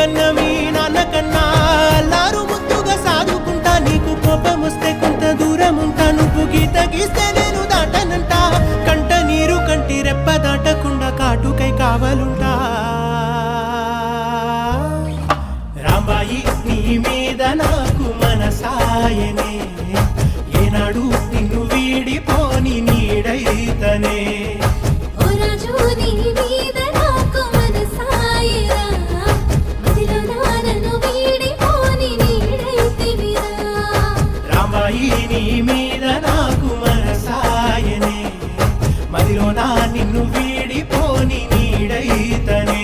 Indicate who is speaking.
Speaker 1: కన్న మీ నాన్న కన్నా అల్లారు ముద్దుగా సాదుకుంటా నీకు కోపం వస్తే కొంత దూరం ఉంటా నువ్వు గీత గీస్తే నేను దాటనంట కంట నీరు కంటి రెప్ప దాటకుండా కాటుకై కావాలుంటా రాంబాయి నీ మీద నాకు మనసాయనే ఏనాడు నిన్ను వీడిపోని నీడైతనే నీ మీద నాకు మనసాయనే మదిలో నా నిన్ను వీడిపోని నీడైతనే.